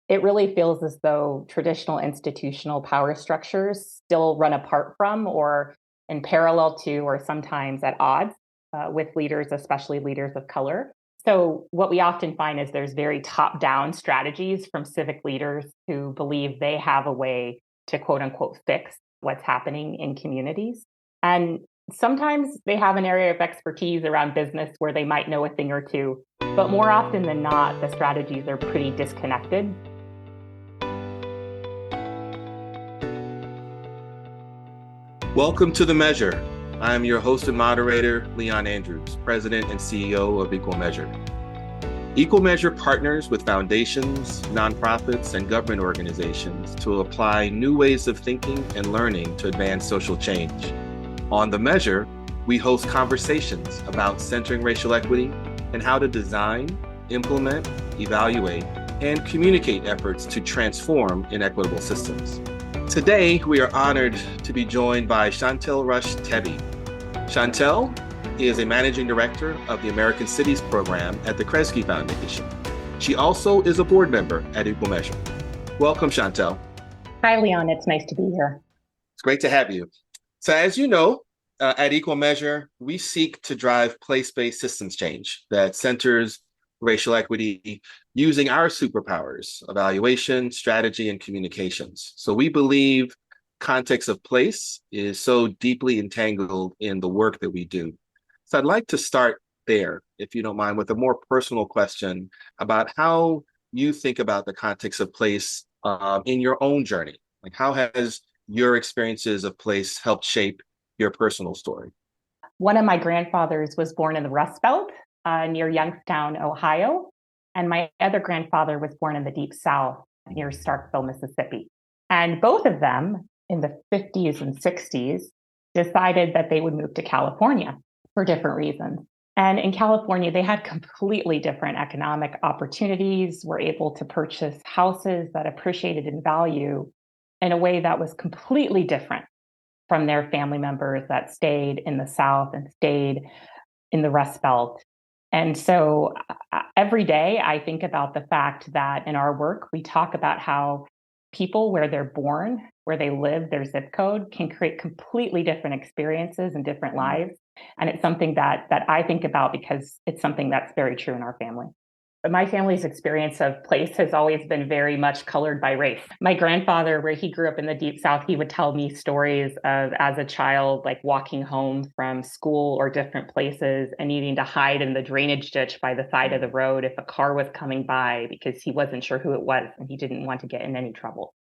it really feels as though traditional institutional power structures still run apart from or in parallel to or sometimes at odds with leaders, especially leaders of color. So, what we often find is there's very top down strategies from civic leaders who believe they have a way to quote unquote fix what's happening in communities. And sometimes they have an area of expertise around business where they might know a thing or two, but more often than not, the strategies are pretty disconnected. Welcome to The Measure. I'm your host and moderator, Leon Andrews, President and CEO of Equal Measure. Equal Measure partners with foundations, nonprofits, and government organizations to apply new ways of thinking and learning to advance social change. On The Measure, we host conversations about centering racial equity and how to design, implement, evaluate, and communicate efforts to transform inequitable systems. Today, we are honored to be joined by Chantel Rush Tebbe. Chantel is a managing director of the American Cities program at the Kresge Foundation. She also is a board member at Equal Measure. Welcome, Chantel. Hi, Leon. It's nice to be here. It's great to have you. So as you know, at Equal Measure, we seek to drive place-based systems change that centers racial equity using our superpowers, evaluation, strategy, and communications. So we believe context of place is so deeply entangled in the work that we do. So I'd like to start there, if you don't mind, with a more personal question about how you think about the context of place in your own journey. Like, how has your experiences of place helped shape your personal story? One of my grandfathers was born in the Rust Belt near Youngstown, Ohio. And my other grandfather was born in the Deep South near Starkville, Mississippi. And both of them in the 50s and 60s decided that they would move to California for different reasons. And in California, they had completely different economic opportunities, were able to purchase houses that appreciated in value in a way that was completely different from their family members that stayed in the South and stayed in the Rust Belt. And so every day I think about the fact that in our work, we talk about how people where they're born, where they live, their zip code can create completely different experiences and different lives. And it's something that I think about because it's something that's very true in our family. But my family's experience of place has always been very much colored by race. My grandfather, where he grew up in the Deep South, he would tell me stories of, as a child, like walking home from school or different places and needing to hide in the drainage ditch by the side of the road if a car was coming by because he wasn't sure who it was and he didn't want to get in any trouble.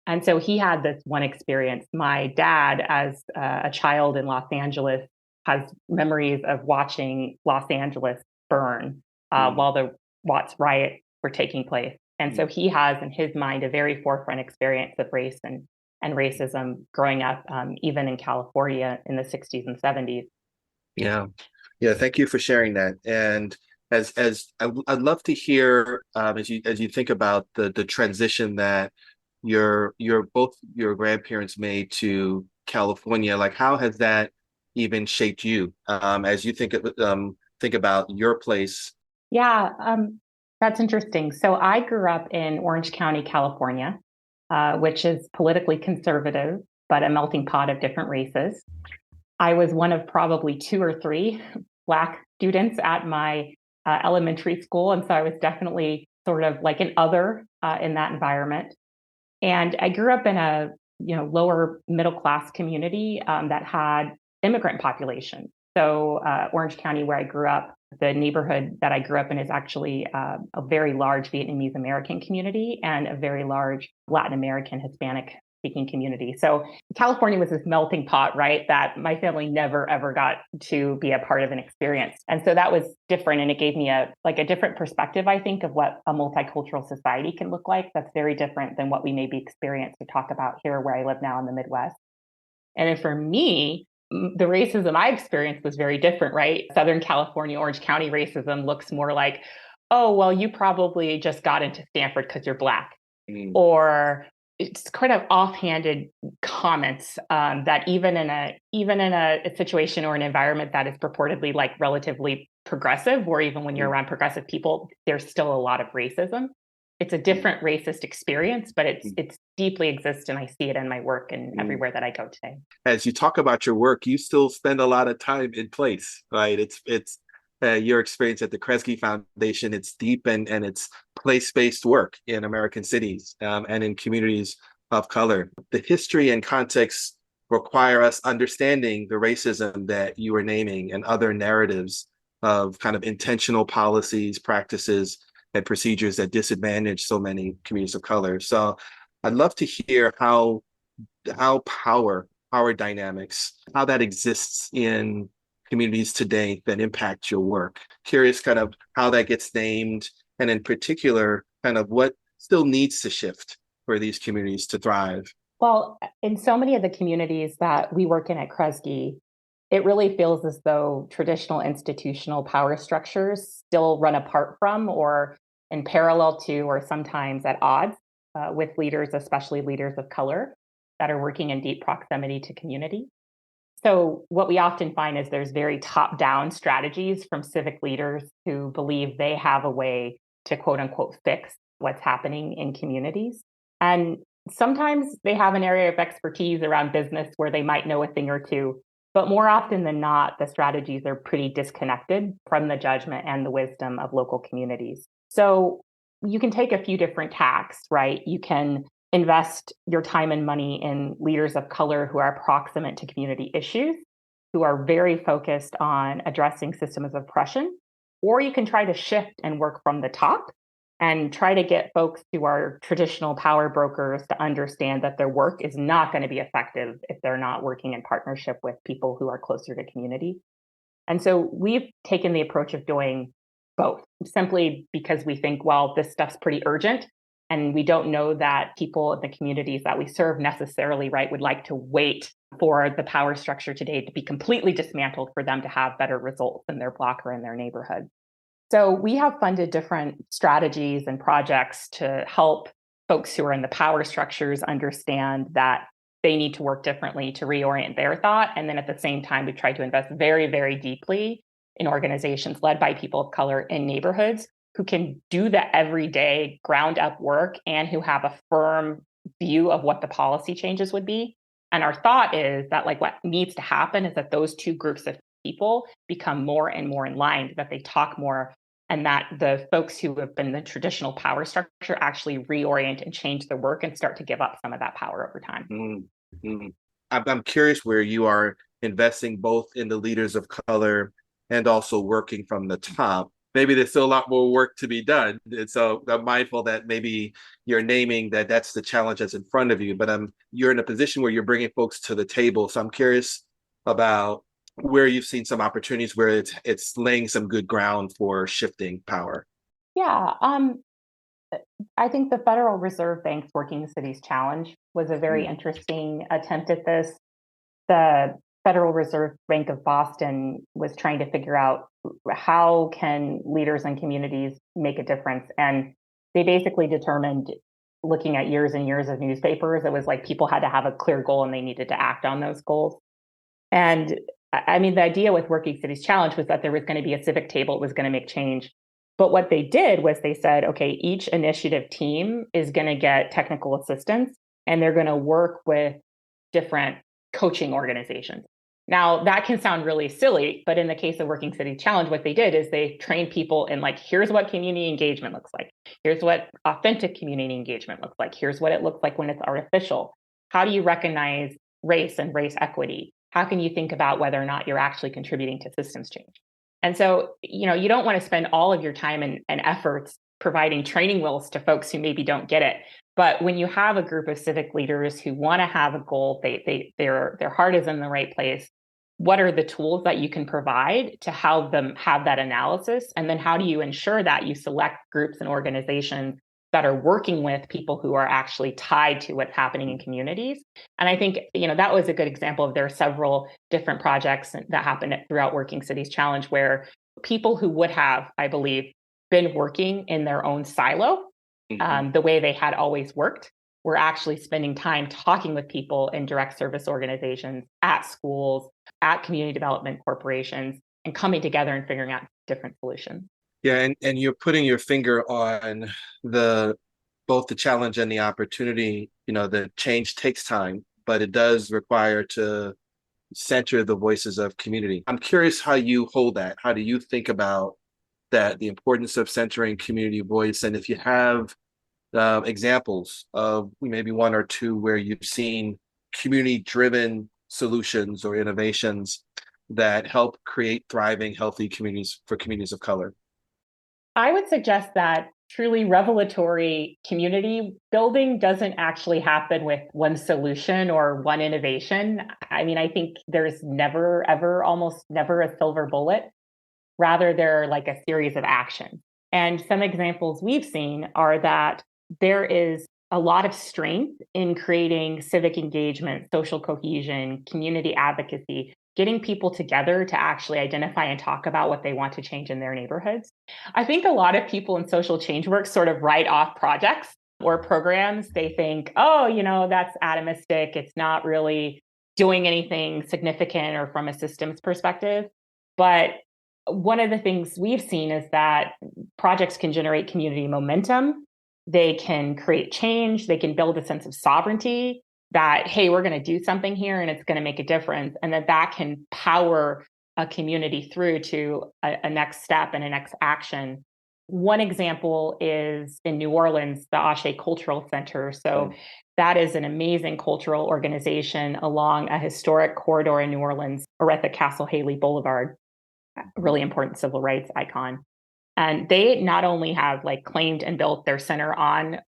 And so he had this one experience. My dad, as a child in Los Angeles, has memories of watching Los Angeles burn while the Watts riot were taking place. And so he has in his mind a very forefront experience of race and racism growing up, even in California in the 60s and 70s. Yeah. Thank you for sharing that. And as I'd love to hear as you think about the transition that your both your grandparents made to California. Like, how has that even shaped you as you think about your place? Yeah, that's interesting. So I grew up in Orange County, California, which is politically conservative, but a melting pot of different races. I was one of probably 2 or 3 Black students at my elementary school. And so I was definitely sort of like an other in that environment. And I grew up in a lower middle class community that had immigrant population. So Orange County, where I grew up, the neighborhood that I grew up in is actually a very large Vietnamese American community and a very large Latin American Hispanic speaking community. So California was this melting pot, right, that my family never, ever got to be a part of an experience. And so that was different. And it gave me a different perspective, I think, of what a multicultural society can look like. That's very different than what we maybe experience or talk about here where I live now in the Midwest. And then for me, the racism I experienced was very different, right? Southern California, Orange County racism looks more like, oh, well, you probably just got into Stanford because you're Black. Or it's kind of offhanded comments that even in a situation or an environment that is purportedly like relatively progressive, or even when you're around progressive people, there's still a lot of racism. it's a different racist experience, but it's deeply exists, and I see it in my work and everywhere that I go today. As you talk about your work, you still spend a lot of time in place, right? It's your experience at the Kresge Foundation. It's deep and it's place-based work in American cities and in communities of color. The history and context require us understanding the racism that you were naming and other narratives of kind of intentional policies, practices, and procedures that disadvantage so many communities of color. So I'd love to hear how power dynamics, how that exists in communities today that impact your work. Curious kind of how that gets named, and in particular, kind of what still needs to shift for these communities to thrive. Well, in so many of the communities that we work in at Kresge, it really feels as though traditional institutional power structures still run apart from, or in parallel to, or sometimes at odds with leaders, especially leaders of color that are working in deep proximity to community. So, what we often find is there's very top down strategies from civic leaders who believe they have a way to quote unquote fix what's happening in communities. And sometimes they have an area of expertise around business where they might know a thing or two. But more often than not, the strategies are pretty disconnected from the judgment and the wisdom of local communities. So, you can take a few different tacks, right? You can invest your time and money in leaders of color who are proximate to community issues, who are very focused on addressing systems of oppression, or you can try to shift and work from the top and try to get folks who are traditional power brokers to understand that their work is not going to be effective if they're not working in partnership with people who are closer to community. And so we've taken the approach of doing both, simply because we think, well, this stuff's pretty urgent. And we don't know that people in the communities that we serve necessarily, right, would like to wait for the power structure today to be completely dismantled for them to have better results in their block or in their neighborhood. So we have funded different strategies and projects to help folks who are in the power structures understand that they need to work differently to reorient their thought. And then at the same time, we try to invest very, very deeply in organizations led by people of color in neighborhoods who can do the everyday ground up work and who have a firm view of what the policy changes would be. And our thought is that like what needs to happen is that those two groups of people become more and more in line, that they talk more, and that the folks who have been the traditional power structure actually reorient and change their work and start to give up some of that power over time. Mm-hmm. I'm curious where you are investing both in the leaders of color and also working from the top. Maybe there's still a lot more work to be done. And so I'm mindful that maybe you're naming that that's the challenge that's in front of you, but you're in a position where you're bringing folks to the table. So I'm curious about where you've seen some opportunities where it's laying some good ground for shifting power. Yeah, I think the Federal Reserve Bank's Working Cities Challenge was a very interesting attempt at this. The Federal Reserve Bank of Boston was trying to figure out how can leaders and communities make a difference. And they basically determined, looking at years and years of newspapers, it was like people had to have a clear goal and they needed to act on those goals. And I mean, the idea with Working Cities Challenge was that there was going to be a civic table, it was going to make change. But what they did was they said, okay, each initiative team is going to get technical assistance and they're going to work with different coaching organizations. Now, that can sound really silly, but in the case of Working Cities Challenge, what they did is they trained people in like, here's what community engagement looks like. Here's what authentic community engagement looks like. Here's what it looks like when it's artificial. How do you recognize race and race equity? How can you think about whether or not you're actually contributing to systems change? And so, you don't want to spend all of your time and efforts providing training wheels to folks who maybe don't get it. But when you have a group of civic leaders who want to have a goal, their heart is in the right place. What are the tools that you can provide to help them have that analysis? And then how do you ensure that you select groups and organizations that are working with people who are actually tied to what's happening in communities? And I think, that was a good example of there are several different projects that happened throughout Working Cities Challenge where people who would have, I believe, been working in their own silo, the way they had always worked, were actually spending time talking with people in direct service organizations, at schools, at community development corporations, and coming together and figuring out different solutions. Yeah, and you're putting your finger on the both the challenge and the opportunity. The change takes time, but it does require to center the voices of community. I'm curious how you hold that. How do you think about that, the importance of centering community voice? And if you have examples of maybe one or two where you've seen community-driven solutions or innovations that help create thriving, healthy communities for communities of color. I would suggest that truly revelatory community building doesn't actually happen with one solution or one innovation. I mean, I think there's never, ever, almost never a silver bullet. Rather, they're like a series of actions. And some examples we've seen are that there is a lot of strength in creating civic engagement, social cohesion, community advocacy, getting people together to actually identify and talk about what they want to change in their neighborhoods. I think a lot of people in social change work sort of write off projects or programs. They think, oh, that's atomistic. It's not really doing anything significant or from a systems perspective. But one of the things we've seen is that projects can generate community momentum. They can create change. They can build a sense of sovereignty that, hey, we're going to do something here and it's going to make a difference. And that can power a community through to a next step and a next action. One example is in New Orleans, the Ashe Cultural Center. So that is an amazing cultural organization along a historic corridor in New Orleans, Oretha Castle Haley Boulevard, a really important civil rights icon. And they not only have claimed and built their center on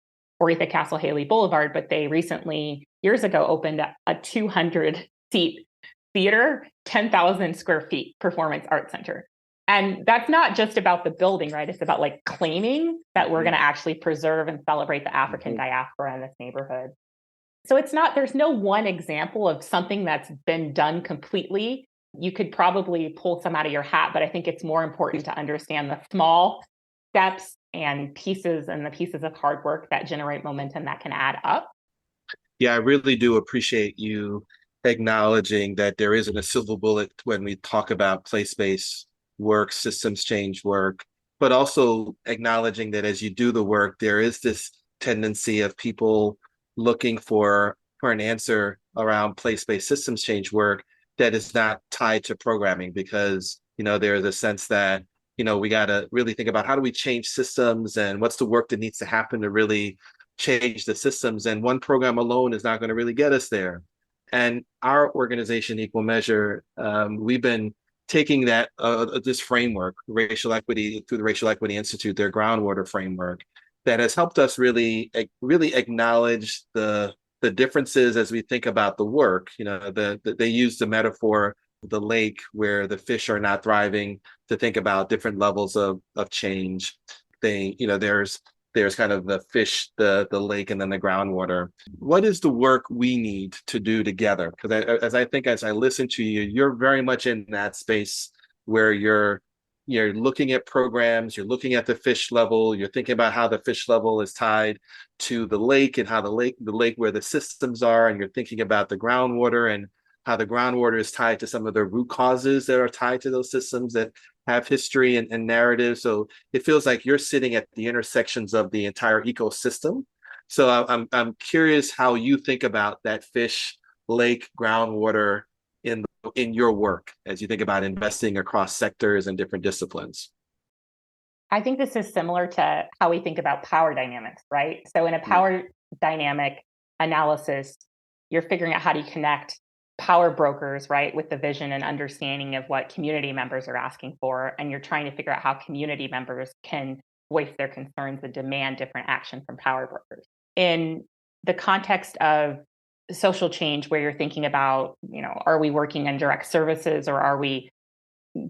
Oretha Castle Haley Boulevard, but they recently, years ago, opened a 200-seat theater, 10,000 square feet performance art center. And that's not just about the building, right? It's about claiming that we're going to actually preserve and celebrate the African diaspora in this neighborhood. So there's no one example of something that's been done completely. You could probably pull some out of your hat, but I think it's more important to understand the small steps and the pieces of hard work that generate momentum that can add up. Yeah, I really do appreciate you acknowledging that there isn't a silver bullet when we talk about place-based work, systems change work, but also acknowledging that as you do the work, there is this tendency of people looking for an answer around place-based systems change work that is not tied to programming, because there's a sense that we got to really think about how do we change systems and what's the work that needs to happen to really change the systems, and one program alone is not going to really get us there. And our organization, Equal Measure, we've been taking that this framework, racial equity, through the Racial Equity Institute, their groundwater framework, that has helped us really acknowledge the differences as we think about the work. They use the metaphor of the lake where the fish are not thriving to think about different levels of change. There's kind of the fish, the lake, and then the groundwater. What is the work we need to do together? Because as I listen to you, you're very much in that space where you're looking at programs, you're looking at the fish level, you're thinking about how the fish level is tied to the lake and how the lake where the systems are, and you're thinking about the groundwater and how the groundwater is tied to some of the root causes that are tied to those systems that have history and narrative. So it feels like you're sitting at the intersections of the entire ecosystem. So I'm curious how you think about that fish, lake, groundwater in your work as you think about investing across sectors and different disciplines. I think this is similar to how we think about power dynamics, right? So in a power dynamic analysis, you're figuring out how do you connect power brokers, right, with the vision and understanding of what community members are asking for. And you're trying to figure out how community members can voice their concerns and demand different action from power brokers. In the context of social change, where you're thinking about, are we working in direct services or are we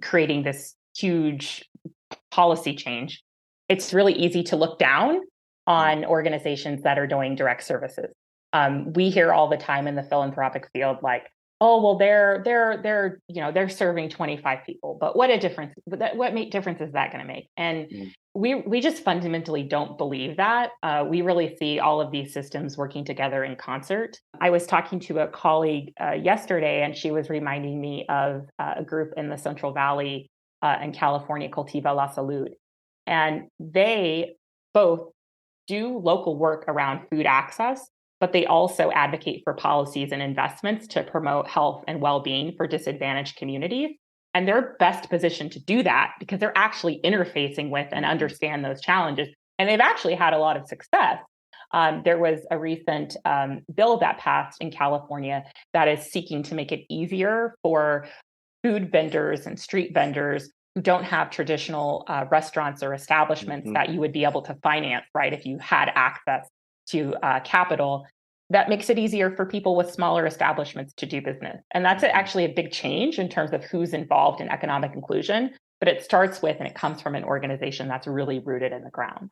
creating this huge policy change? It's really easy to look down on organizations that are doing direct services. We hear all the time in the philanthropic field, oh, well, they're serving 25 people, but what difference is that going to make? And we just fundamentally don't believe that. We really see all of these systems working together in concert. I was talking to a colleague yesterday, and she was reminding me of a group in the Central Valley in California called Cultiva la Salud. And they both do local work around food access, but they also advocate for policies and investments to promote health and well-being for disadvantaged communities. And they're best positioned to do that because they're actually interfacing with and understand those challenges. And they've actually had a lot of success. There was a recent bill that passed in California that is seeking to make it easier for food vendors and street vendors who don't have traditional restaurants or establishments that you would be able to finance, right, if you had access to capital. That makes it easier for people with smaller establishments to do business. And that's actually a big change in terms of who's involved in economic inclusion. But it starts with, and it comes from an organization that's really rooted in the ground.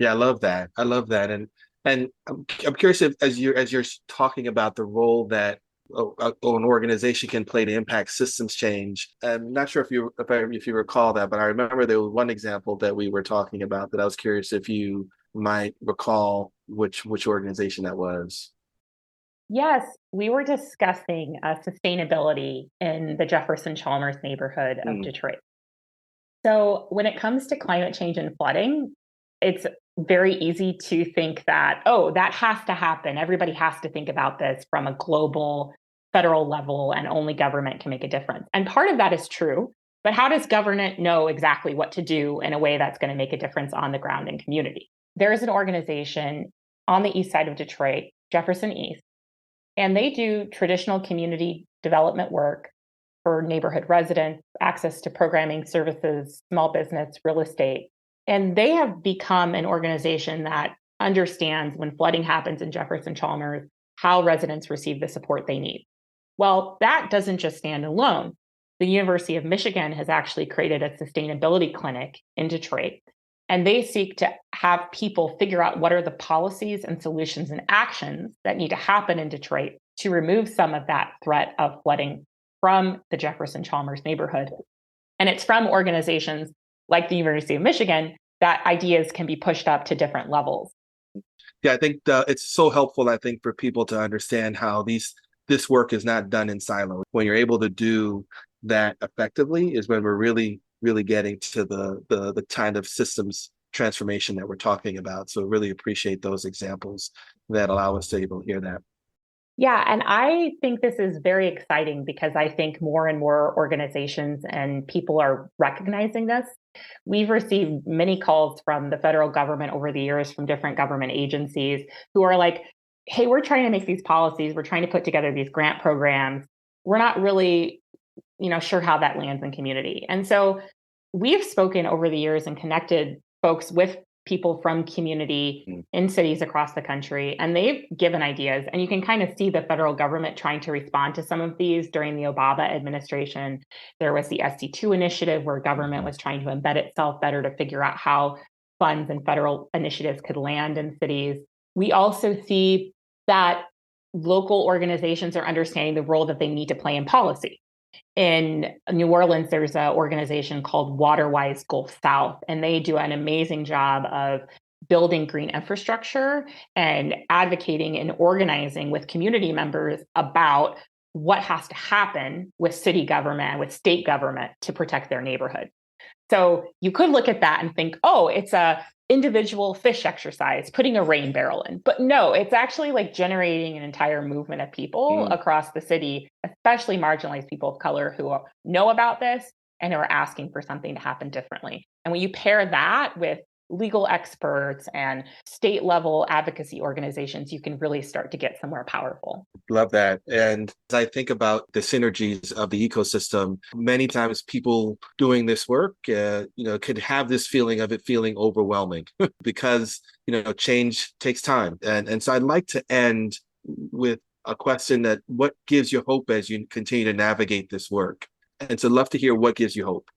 Yeah, I love that. I love that. And I'm curious if, as you're talking about the role that an organization can play to impact systems change. I'm not sure if you recall that, but I remember there was one example that we were talking about that I was curious if you might recall which organization that was. Yes, we were discussing sustainability in the Jefferson Chalmers neighborhood of Detroit. So when it comes to climate change and flooding, it's very easy to think that, oh, that has to happen. Everybody has to think about this from a global, federal level, and only government can make a difference. And part of that is true. But how does government know exactly what to do in a way that's going to make a difference on the ground in community? There is an organization on the east side of Detroit, Jefferson East, and they do traditional community development work for neighborhood residents, access to programming services, small business, real estate. And they have become an organization that understands when flooding happens in Jefferson Chalmers, how residents receive the support they need. Well, that doesn't just stand alone. The University of Michigan has actually created a sustainability clinic in Detroit, and they seek to have people figure out what are the policies and solutions and actions that need to happen in Detroit to remove some of that threat of flooding from the Jefferson Chalmers neighborhood. And it's from organizations like the University of Michigan that ideas can be pushed up to different levels. Yeah, I think it's so helpful, I think, for people to understand how this work is not done in silo. When you're able to do that effectively is when we're really, really getting to the kind of systems transformation that we're talking about. So really appreciate those examples that allow us to able to hear that. Yeah, and I think this is very exciting because I think more and more organizations and people are recognizing this. We've received many calls from the federal government over the years from different government agencies who are like, hey, we're trying to make these policies, we're trying to put together these grant programs. We're not really, sure how that lands in community. And so we've spoken over the years and connected folks with people from community in cities across the country, and they've given ideas. And you can kind of see the federal government trying to respond to some of these during the Obama administration. There was the SC2 initiative where government was trying to embed itself better to figure out how funds and federal initiatives could land in cities. We also see that local organizations are understanding the role that they need to play in policy. In New Orleans, there's an organization called Waterwise Gulf South, and they do an amazing job of building green infrastructure and advocating and organizing with community members about what has to happen with city government, with state government to protect their neighborhood. So you could look at that and think, oh, it's a individual fish exercise, putting a rain barrel in. But no, it's actually like generating an entire movement of people across the city, especially marginalized people of color who know about this and who are asking for something to happen differently. And when you pair that with legal experts and state level advocacy organizations, you can really start to get somewhere powerful. Love that. And as I think about the synergies of the ecosystem, many times people doing this work, could have this feeling of it feeling overwhelming because, change takes time. And so I'd like to end with a question that what gives you hope as you continue to navigate this work? And so I'd love to hear what gives you hope.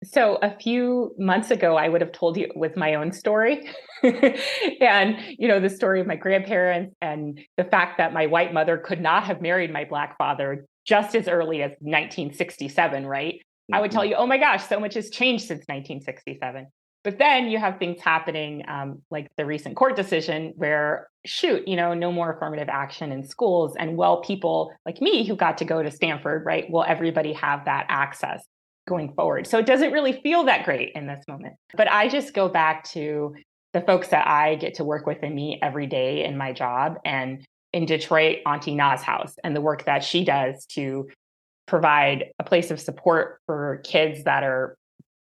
So a few months ago, I would have told you it was my own story. And, the story of my grandparents and the fact that my white mother could not have married my Black father just as early as 1967, right? Mm-hmm. I would tell you, oh my gosh, so much has changed since 1967. But then you have things happening like the recent court decision where, no more affirmative action in schools. And people like me who got to go to Stanford, right? Will everybody have that access going forward? So it doesn't really feel that great in this moment. But I just go back to the folks that I get to work with and meet every day in my job, and in Detroit, Auntie Na's house, and the work that she does to provide a place of support for kids that are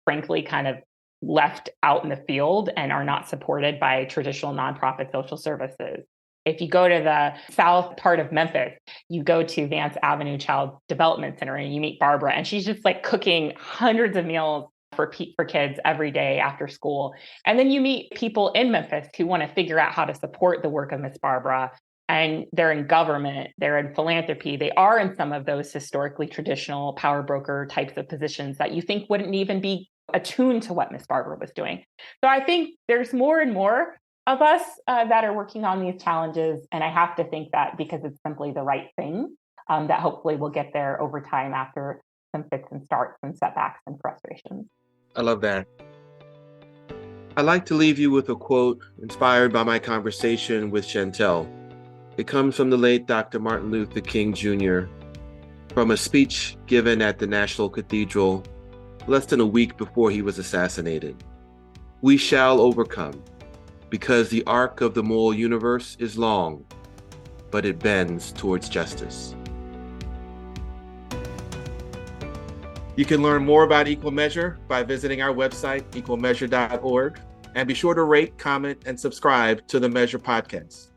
frankly kind of left out in the field and are not supported by traditional nonprofit social services. If you go to the south part of Memphis, you go to Vance Avenue Child Development Center and you meet Barbara, and she's just like cooking hundreds of meals for kids every day after school. And then you meet people in Memphis who want to figure out how to support the work of Miss Barbara. And they're in government, they're in philanthropy, they are in some of those historically traditional power broker types of positions that you think wouldn't even be attuned to what Miss Barbara was doing. So I think there's more and more of us that are working on these challenges. And I have to think that because it's simply the right thing, that hopefully we'll get there over time after some fits and starts and setbacks and frustrations. I love that. I'd like to leave you with a quote inspired by my conversation with Chantel. It comes from the late Dr. Martin Luther King Jr. from a speech given at the National Cathedral less than a week before he was assassinated. We shall overcome, because the arc of the moral universe is long, but it bends towards justice. You can learn more about Equal Measure by visiting our website, equalmeasure.org, and be sure to rate, comment, and subscribe to the Measure podcast.